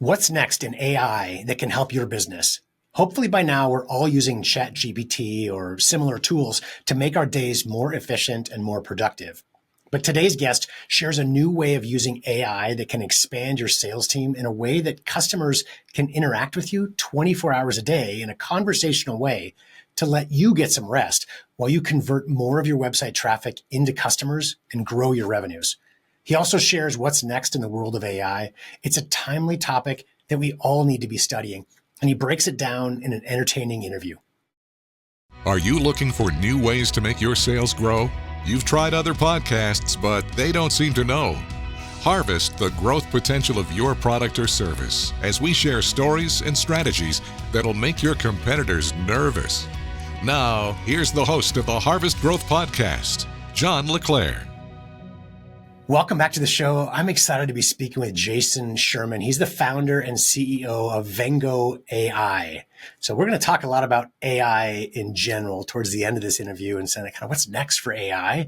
What's next in AI that can help your business? Hopefully by now we're all using ChatGPT or similar tools to make our days more efficient and more productive. But today's guest shares a new way of using AI that can expand your sales team in a way that customers can interact with you 24 hours a day in a conversational way to let you get some rest while you convert more of your website traffic into customers and grow your revenues. He also shares what's next in the world of AI. It's a timely topic that we all need to be studying, and he breaks it down in an entertaining interview. Are you looking for new ways to make your sales grow? You've tried other podcasts, but they don't seem to know. Harvest the growth potential of your product or service as we share stories and strategies that'll make your competitors nervous. Now, here's the host of the Harvest Growth Podcast, John LeClaire. Welcome back to the show. I'm excited to be speaking with Jason Sherman. He's the founder and CEO of Vengo AI. So we're going to talk a lot about AI in general towards the end of this interview and kind of what's next for AI.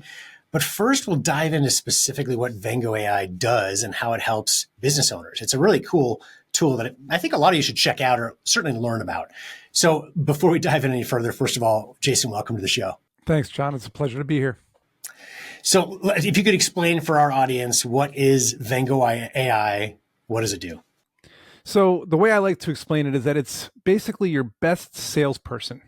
But first, we'll dive into specifically what Vengo AI does and how it helps business owners. It's a really cool tool that I think a lot of you should check out or certainly learn about. So before we dive in any further, first of all, Jason, welcome to the show. Thanks, John. It's a pleasure to be here. So if you could explain for our audience, what is Vengo AI? What does it do? So the way I like to explain it is that it's basically your best salesperson.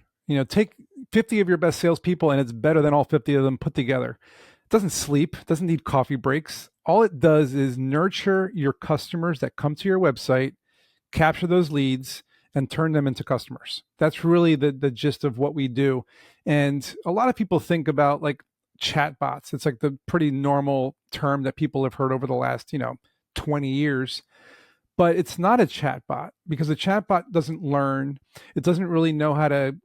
Take 50 of your best salespeople and it's better than all 50 of them put together. It doesn't sleep, doesn't need coffee breaks. All it does is nurture your customers that come to your website, capture those leads, and turn them into customers. That's really the gist of what we do. And a lot of people think about like chatbots. It's like the pretty normal term that people have heard over the last, 20 years. But it's not a chatbot because a chatbot doesn't learn. It doesn't really know how to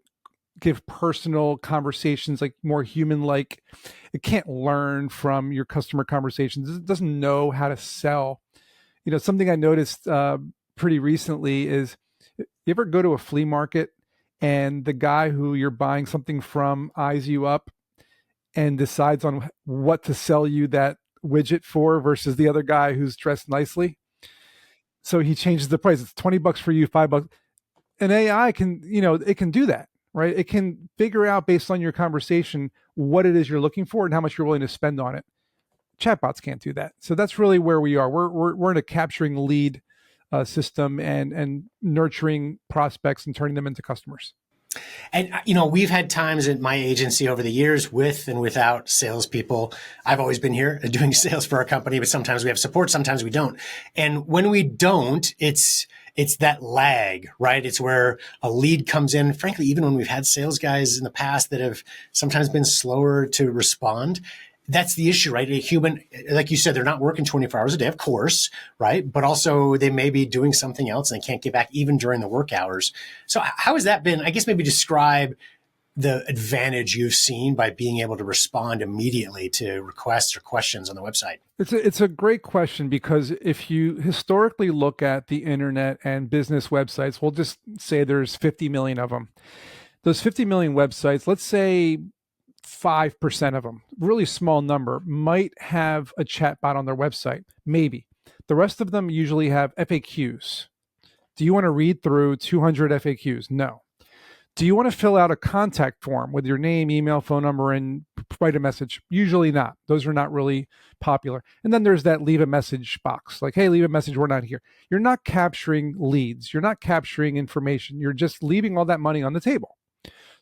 give personal conversations, like more human-like. It can't learn from your customer conversations. It doesn't know how to sell. Something I noticed pretty recently is, you ever go to a flea market and the guy who you're buying something from eyes you up and decides on what to sell you that widget for versus the other guy who's dressed nicely? So he changes the price. It's $20 for you, $5. And AI can, it can do that, right? It can figure out based on your conversation what it is you're looking for and how much you're willing to spend on it. Chatbots can't do that. So that's really where we are. We're in a capturing lead system and nurturing prospects and turning them into customers. And, we've had times at my agency over the years with and without salespeople. I've always been here doing sales for our company, but sometimes we have support, sometimes we don't. And when we don't, it's that lag, right? It's where a lead comes in. Frankly, even when we've had sales guys in the past that have sometimes been slower to respond, that's the issue, right? A human, like you said, they're not working 24 hours a day, of course, right? But also they may be doing something else and they can't get back even during the work hours. So how has that been? I guess maybe describe the advantage you've seen by being able to respond immediately to requests or questions on the website. It's a great question because if you historically look at the internet and business websites, we'll just say there's 50 million of them. Those 50 million websites, let's say 5% of them, really small number, might have a chatbot on their website, maybe. The rest of them usually have FAQs. Do you want to read through 200 FAQs? No. Do you want to fill out a contact form with your name, email, phone number, and write a message? Usually not. Those are not really popular. And then there's that leave a message box, like, hey, leave a message, we're not here. You're not capturing leads. You're not capturing information. You're just leaving all that money on the table.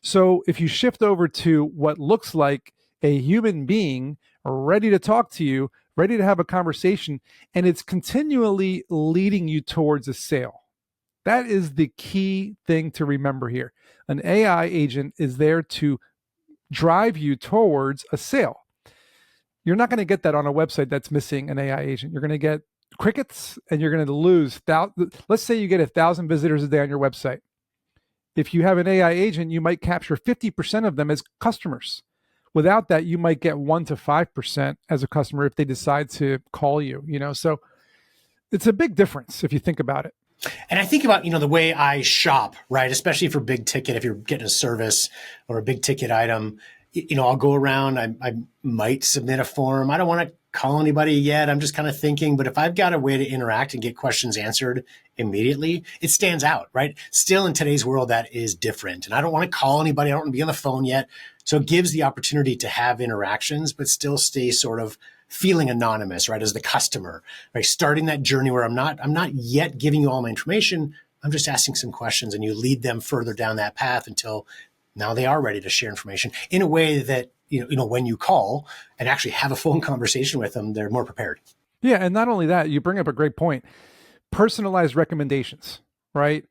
So if you shift over to what looks like a human being ready to talk to you, ready to have a conversation, and it's continually leading you towards a sale. That is the key thing to remember here. An AI agent is there to drive you towards a sale. You're not going to get that on a website that's missing an AI agent. You're going to get crickets and you're going to lose. Let's say you get 1,000 visitors a day on your website. If you have an AI agent, you might capture 50% of them as customers. Without that, you might get 1 to 5% as a customer if they decide to call you, So it's a big difference if you think about it. And I think about, the way I shop, right? Especially for big ticket, if you're getting a service or a big ticket item, I'll go around, I might submit a form. I don't want to call anybody yet. I'm just kind of thinking, but if I've got a way to interact and get questions answered immediately, it stands out, right? Still in today's world, that is different. And I don't want to call anybody. I don't want to be on the phone yet. So it gives the opportunity to have interactions, but still stay sort of feeling anonymous, right? As the customer, right? Starting that journey where I'm not yet giving you all my information. I'm just asking some questions, and you lead them further down that path until now they are ready to share information in a way that, when you call and actually have a phone conversation with them, they're more prepared. Yeah. And not only that, you bring up a great point. Personalized recommendations, right?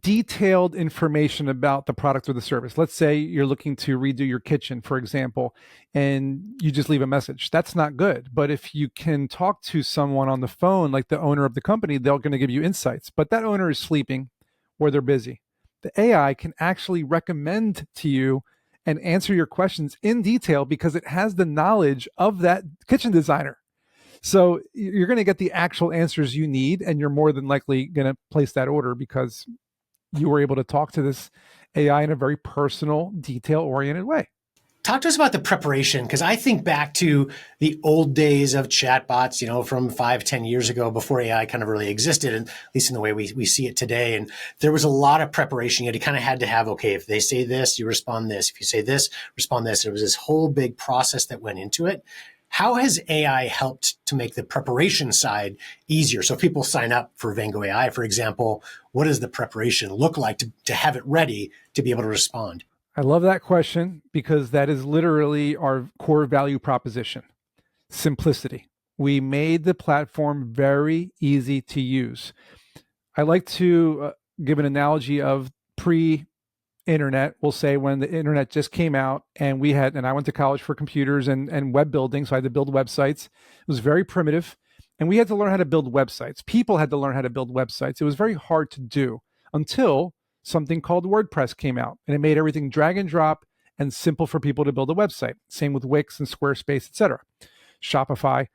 Detailed information about the product or the service. Let's say you're looking to redo your kitchen, for example, and you just leave a message. That's not good. But if you can talk to someone on the phone, like the owner of the company, they're going to give you insights. But that owner is sleeping or they're busy. The AI can actually recommend to you and answer your questions in detail because it has the knowledge of that kitchen designer. So you're going to get the actual answers you need, and you're more than likely going to place that order because you were able to talk to this AI in a very personal, detail-oriented way. Talk to us about the preparation, because I think back to the old days of chatbots, from 5-10 years ago, before AI kind of really existed, and at least in the way we see it today. And there was a lot of preparation. You kind of had to have, okay, if they say this, you respond this. If you say this, respond this. There was this whole big process that went into it. How has AI helped to make the preparation side easier? So if people sign up for Vengo AI, for example, what does the preparation look like to have it ready to be able to respond? I love that question because that is literally our core value proposition: simplicity. We made the platform very easy to use. I like to give an analogy of pre-internet. We'll say when the internet just came out, and I went to college for computers and web building, so I had to build websites. It was very primitive, and we had to learn how to build websites. People had to learn how to build websites. It was very hard to do until something called WordPress came out, and it made everything drag and drop and simple for people to build a website. Same with Wix and Squarespace, etc. Shopify.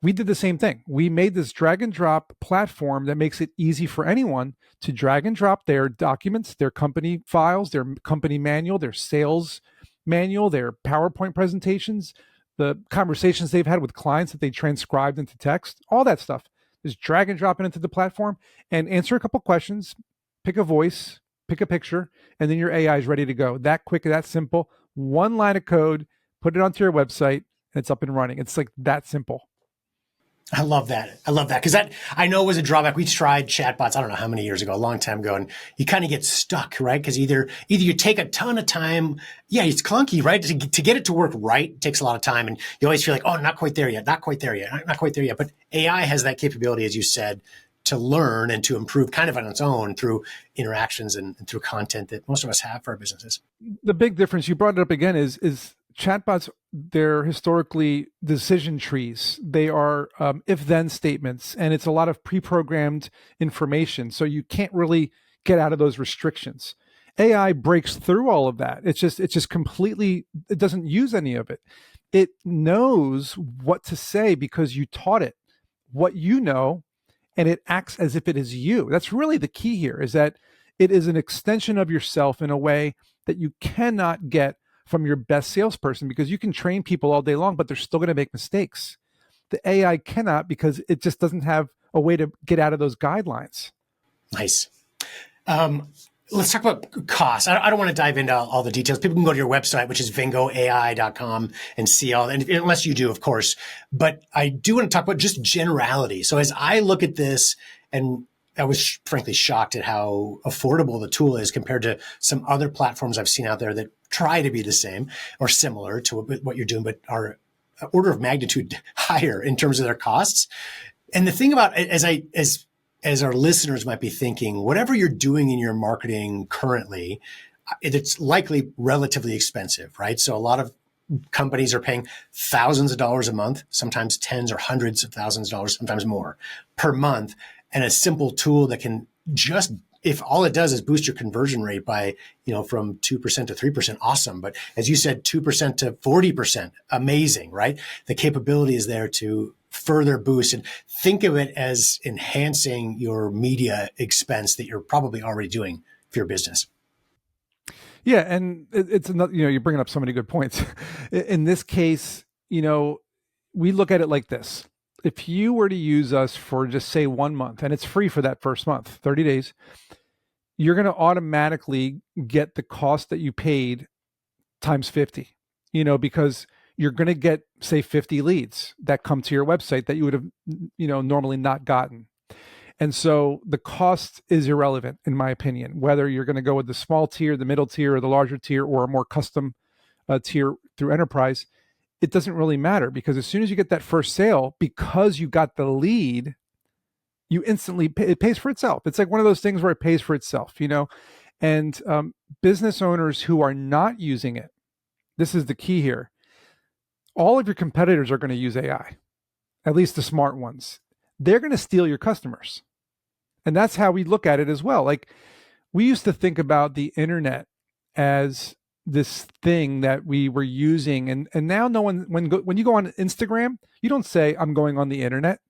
We did the same thing. We made this drag and drop platform that makes it easy for anyone to drag and drop their documents, their company files, their company manual, their sales manual, their PowerPoint presentations, the conversations they've had with clients that they transcribed into text, all that stuff. Just drag and drop it into the platform and answer a couple questions, pick a voice, pick a picture, and then your AI is ready to go. That quick, that simple. One line of code, put it onto your website, and it's up and running. It's like that simple. I love that. Because that, I know, was a drawback. We tried chatbots, I don't know how many years ago, a long time ago, and you kind of get stuck, right? Because either you take a ton of time. Yeah, it's clunky, right? To get it to work right, it takes a lot of time, and you always feel like, oh, not quite there yet, not quite there yet, not quite there yet. But AI has that capability, as you said, to learn and to improve kind of on its own through interactions and through content that most of us have for our businesses. The big difference, you brought it up again, is chatbots, they're historically decision trees. They are if-then statements, and it's a lot of pre-programmed information. So you can't really get out of those restrictions. AI breaks through all of that. It's just completely, it doesn't use any of it. It knows what to say because you taught it what you know, and it acts as if it is you. That's really the key here, is that it is an extension of yourself in a way that you cannot get from your best salesperson, because you can train people all day long, but they're still going to make mistakes. The AI cannot, because it just doesn't have a way to get out of those guidelines. Nice. Let's talk about costs. I don't want to dive into all the details. People can go to your website, which is vengoai.com, and see all, and unless you do, of course. But I do want to talk about just generality. So as I look at this, and I was frankly shocked at how affordable the tool is compared to some other platforms I've seen out there that try to be the same or similar to what you're doing, but are order of magnitude higher in terms of their costs. And the thing about, as our listeners might be thinking, whatever you're doing in your marketing currently, it's likely relatively expensive, right? So a lot of companies are paying thousands of dollars a month, sometimes tens or hundreds of thousands of dollars, sometimes more per month. And a simple tool that can just, if all it does is boost your conversion rate by, from 2% to 3%, awesome. But as you said, 2% to 40%, amazing, right? The capability is there to further boost, and think of it as enhancing your media expense that you're probably already doing for your business. Yeah. And it's another, you're bringing up so many good points. In this case, we look at it like this. If you were to use us for just say 1 month, and it's free for that first month, 30 days, you're going to automatically get the cost that you paid times 50, because you're going to get, say, 50 leads that come to your website that you would have, normally not gotten. And so the cost is irrelevant, in my opinion, whether you're going to go with the small tier, the middle tier, or the larger tier, or a more custom tier through enterprise. It doesn't really matter, because as soon as you get that first sale, because you got the lead, you instantly it pays for itself. It's like one of those things where it pays for itself, and business owners who are not using it, this is the key here. All of your competitors are going to use AI, at least the smart ones. They're going to steal your customers. And that's how we look at it as well. Like, we used to think about the internet as this thing that we were using. And now no one, when you go on Instagram, you don't say, I'm going on the internet.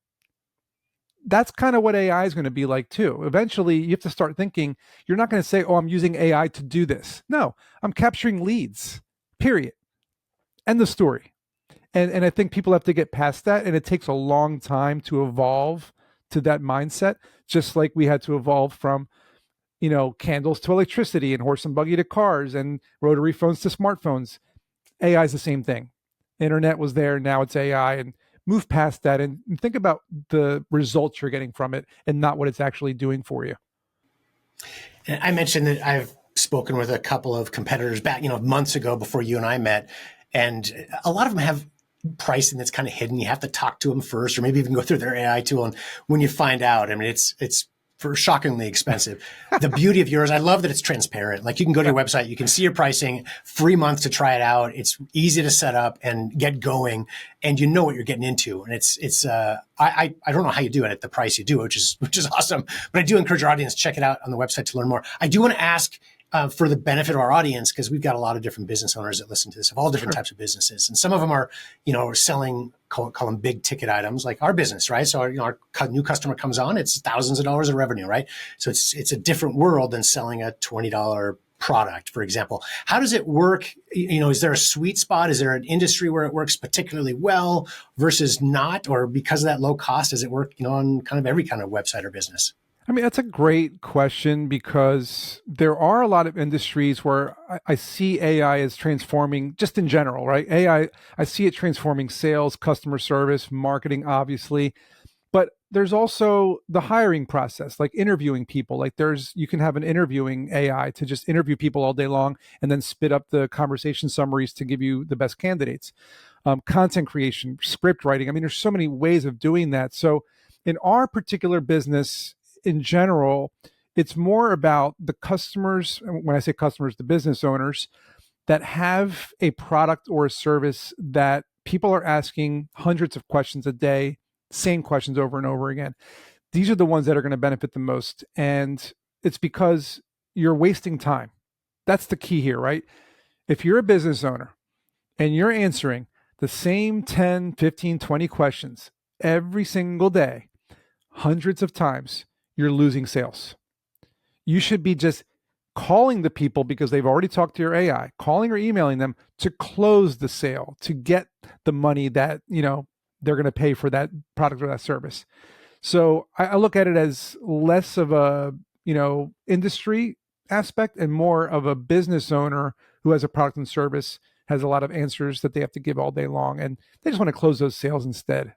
That's kind of what AI is going to be like too. Eventually, you have to start thinking, you're not going to say, oh, I'm using AI to do this. No, I'm capturing leads, period. End the story. And I think people have to get past that. And it takes a long time to evolve to that mindset, just like we had to evolve from, candles to electricity and horse and buggy to cars and rotary phones to smartphones. AI is the same thing. Internet was there, now it's AI, and move past that and think about the results you're getting from it and not what it's actually doing for you. And I mentioned that I've spoken with a couple of competitors back, months ago before you and I met, and a lot of them have pricing that's kind of hidden. You have to talk to them first, or maybe even go through their AI tool. And when you find out, I mean, it's for shockingly expensive. The beauty of yours, I love that it's transparent. Like, you can go to your website, you can see your pricing, free month to try it out. It's easy to set up and get going, and you know what you're getting into. And I don't know how you do it at the price you do, which is awesome. But I do encourage our audience to check it out on the website to learn more. I do want to ask, for the benefit of our audience, because we've got a lot of different business owners that listen to this, of all different types of businesses. And some of them are, selling, call them big ticket items, like our business, right? So our new customer comes on, it's thousands of dollars of revenue, right? So it's a different world than selling a $20 product, for example. How does it work? Is there a sweet spot? Is there an industry where it works particularly well versus not? Or because of that low cost, does it work, on kind of every kind of website or business? I mean, that's a great question, because there are a lot of industries where I see AI as transforming, just in general, right? AI, I see it transforming sales, customer service, marketing, obviously. But there's also the hiring process, like interviewing people. Like, you can have an interviewing AI to just interview people all day long and then spit up the conversation summaries to give you the best candidates. Content creation, script writing. I mean, there's so many ways of doing that. So in our particular business, in general, it's more about the customers. When I say customers, the business owners that have a product or a service that people are asking hundreds of questions a day, same questions over and over again. These are the ones that are going to benefit the most. And it's because you're wasting time. That's the key here, right? If you're a business owner and you're answering the same 10, 15, 20 questions every single day, hundreds of times, you're losing sales. You should be just calling the people, because they've already talked to your AI, calling or emailing them to close the sale, to get the money that, they're going to pay for that product or that service. So I look at it as less of a, industry aspect and more of a business owner who has a product and service, has a lot of answers that they have to give all day long, and they just want to close those sales instead.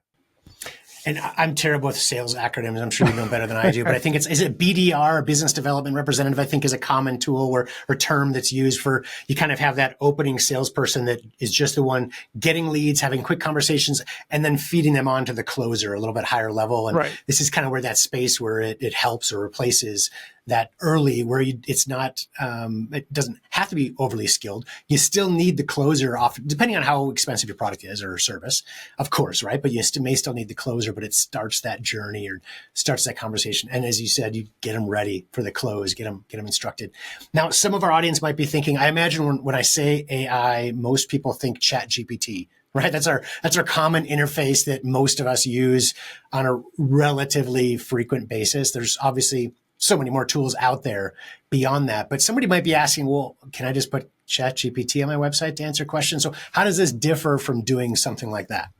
And I'm terrible with sales acronyms. I'm sure you know better than I do, but I think is it BDR, business development representative, I think is a common tool or term that's used for, you kind of have that opening salesperson that is just the one getting leads, having quick conversations, and then feeding them on to the closer, a little bit higher level. And right. This is kind of where that space where it helps or replaces that early, where it's not, it doesn't have to be overly skilled. You still need the closer, often, depending on how expensive your product is or service, of course, right? But you may still need the closer, but it starts that journey or starts that conversation. And as you said, you get them ready for the close, get them instructed. Now, some of our audience might be thinking, I imagine when I say AI, most people think ChatGPT. Right. That's our common interface that most of us use on a relatively frequent basis. There's obviously so many more tools out there beyond that. But somebody might be asking, well, can I just put ChatGPT on my website to answer questions? So how does this differ from doing something like that?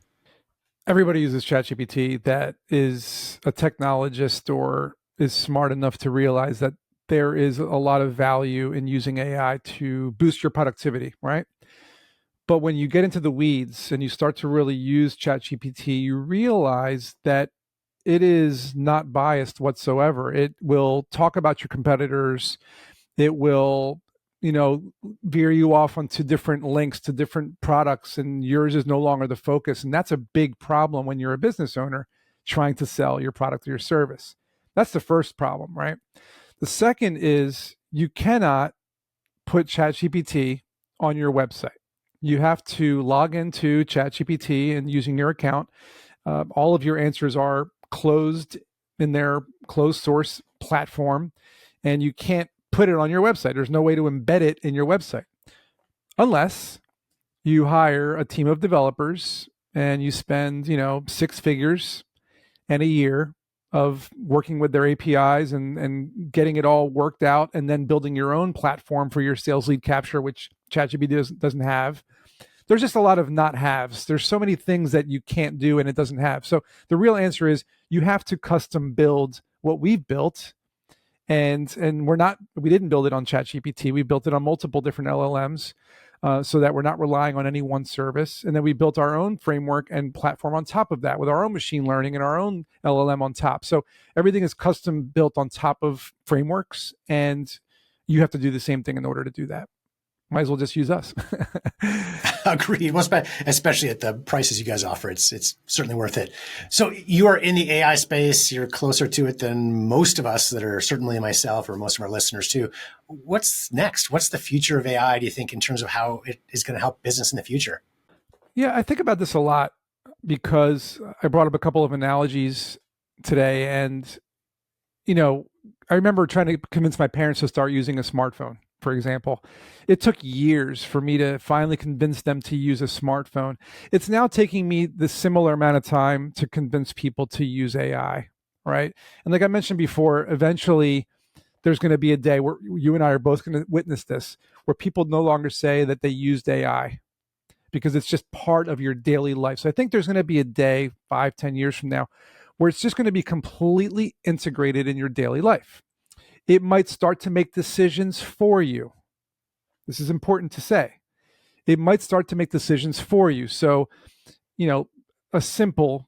Everybody uses ChatGPT that is a technologist or is smart enough to realize that there is a lot of value in using AI to boost your productivity, right? But when you get into the weeds and you start to really use ChatGPT, you realize that it is not biased whatsoever. It will talk about your competitors. It will, veer you off onto different links to different products, and yours is no longer the focus. And that's a big problem when you're a business owner trying to sell your product or your service. That's the first problem, right? The second is you cannot put ChatGPT on your website. You have to log into ChatGPT and using your account. All of your answers are closed in their closed source platform, and you can't put it on your website. There's no way to embed it in your website unless you hire a team of developers and you spend, 6 figures and a year of working with their APIs and getting it all worked out, and then building your own platform for your sales lead capture, which ChatGPT doesn't have. There's just a lot of not haves. There's so many things that you can't do and it doesn't have. So the real answer is you have to custom build what we've built. And we didn't build it on ChatGPT. We built it on multiple different LLMs, so that we're not relying on any one service. And then we built our own framework and platform on top of that with our own machine learning and our own LLM on top. So everything is custom built on top of frameworks, and you have to do the same thing in order to do that. Might as well just use us. Agreed. Well, especially at the prices you guys offer, it's certainly worth it. So you are in the AI space. You're closer to it than most of us that are, certainly myself or most of our listeners too. What's next? What's the future of AI, do you think, in terms of how it is going to help business in the future? Yeah, I think about this a lot because I brought up a couple of analogies today. And, I remember trying to convince my parents to start using a smartphone, for example. It took years for me to finally convince them to use a smartphone. It's now taking me the similar amount of time to convince people to use AI, right? And like I mentioned before, eventually there's going to be a day where you and I are both going to witness this, where people no longer say that they used AI because it's just part of your daily life. So I think there's going to be a day 5, 10 years from now where it's just going to be completely integrated in your daily life. It might start to make decisions for you. This is important to say. It might start to make decisions for you. So, a simple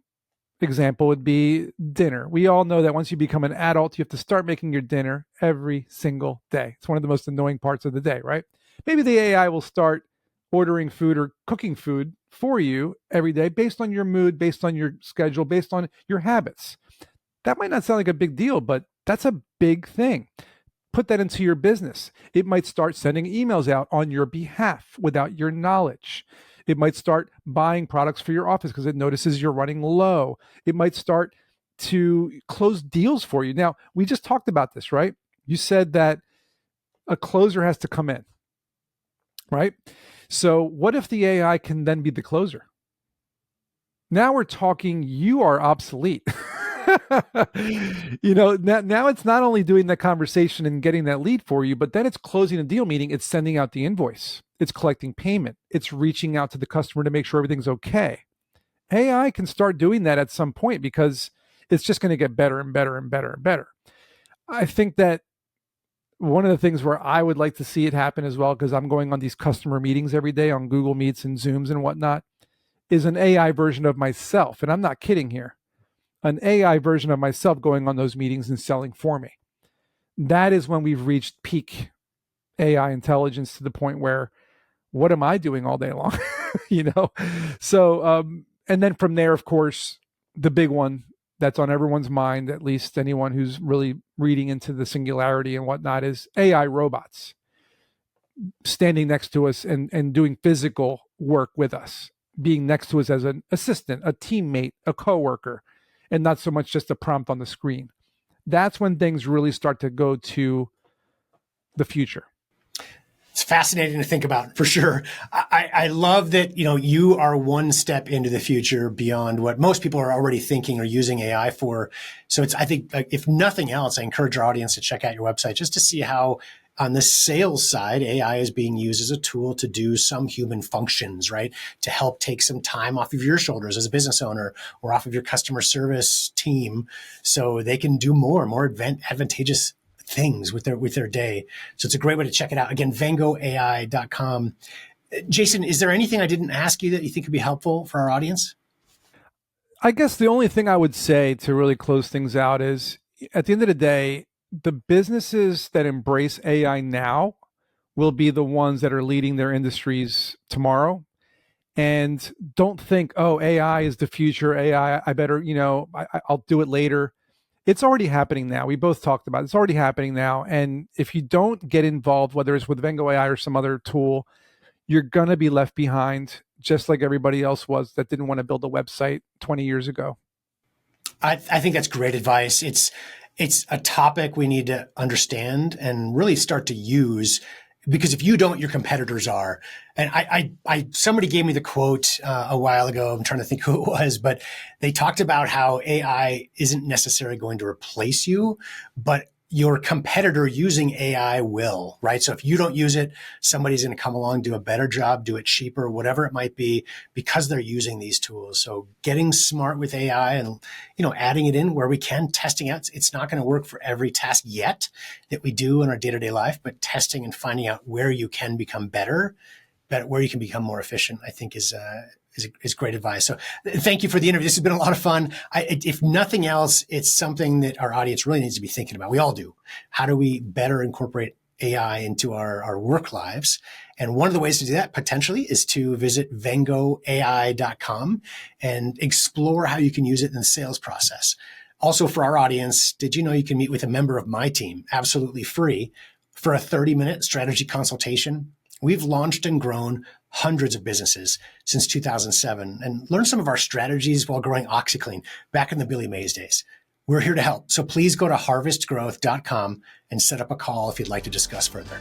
example would be dinner. We all know that once you become an adult, you have to start making your dinner every single day. It's one of the most annoying parts of the day, right? Maybe the AI will start ordering food or cooking food for you every day based on your mood, based on your schedule, based on your habits. That might not sound like a big deal, but that's a big thing. Put that into your business. It might start sending emails out on your behalf without your knowledge. It might start buying products for your office because it notices you're running low. It might start to close deals for you. Now, we just talked about this, right? You said that a closer has to come in, right? So what if the AI can then be the closer? Now we're talking, you are obsolete. Now it's not only doing that conversation and getting that lead for you, but then it's closing a deal, meaning it's sending out the invoice, it's collecting payment, it's reaching out to the customer to make sure everything's okay. AI can start doing that at some point because it's just going to get better and better and better and better. I think that one of the things where I would like to see it happen as well, because I'm going on these customer meetings every day on Google Meets and Zooms and whatnot, is an AI version of myself. And I'm not kidding here. An AI version of myself going on those meetings and selling for me. That is when we've reached peak AI intelligence to the point where, what am I doing all day long? So, and then from there, of course, the big one that's on everyone's mind, at least anyone who's really reading into the singularity and whatnot, is AI robots standing next to us and doing physical work with us, being next to us as an assistant, a teammate, a coworker, and not so much just a prompt on the screen. That's when things really start to go to the future. It's fascinating to think about, for sure. I love that, you are one step into the future beyond what most people are already thinking or using AI for. So I think if nothing else, I encourage our audience to check out your website just to see how On the sales side, AI is being used as a tool to do some human functions, right? To help take some time off of your shoulders as a business owner or off of your customer service team so they can do more advantageous things with their day. So it's a great way to check it out. Again, vengoai.com. Jason, is there anything I didn't ask you that you think would be helpful for our audience? I guess the only thing I would say to really close things out is at the end of the day, the businesses that embrace AI now will be the ones that are leading their industries tomorrow. And don't think, oh, AI is the future. AI, I better, I'll do it later. It's already happening now. We both talked about it. It's already happening now. And if you don't get involved, whether it's with Vengo AI or some other tool, you're going to be left behind, just like everybody else was that didn't want to build a website 20 years ago. I think that's great advice. It's a topic we need to understand and really start to use, because if you don't, your competitors are. And somebody gave me the quote a while ago. I'm trying to think who it was, but they talked about how AI isn't necessarily going to replace you, but your competitor using AI will, right? So if you don't use it, somebody's going to come along, do a better job, do it cheaper, whatever it might be, because they're using these tools. So getting smart with AI and, adding it in where we can, testing out. It's not going to work for every task yet that we do in our day-to-day life, but testing and finding out where you can become better, where you can become more efficient, I think is great advice. So thank you for the interview. This has been a lot of fun. If nothing else, it's something that our audience really needs to be thinking about. We all do. How do we better incorporate AI into our work lives? And one of the ways to do that potentially is to visit vengoai.com and explore how you can use it in the sales process. Also, for our audience, did you know you can meet with a member of my team absolutely free for a 30-minute strategy consultation? We've launched and grown hundreds of businesses since 2007 and learned some of our strategies while growing OxyClean back in the Billy Mays days. We're here to help. So please go to harvestgrowth.com and set up a call if you'd like to discuss further.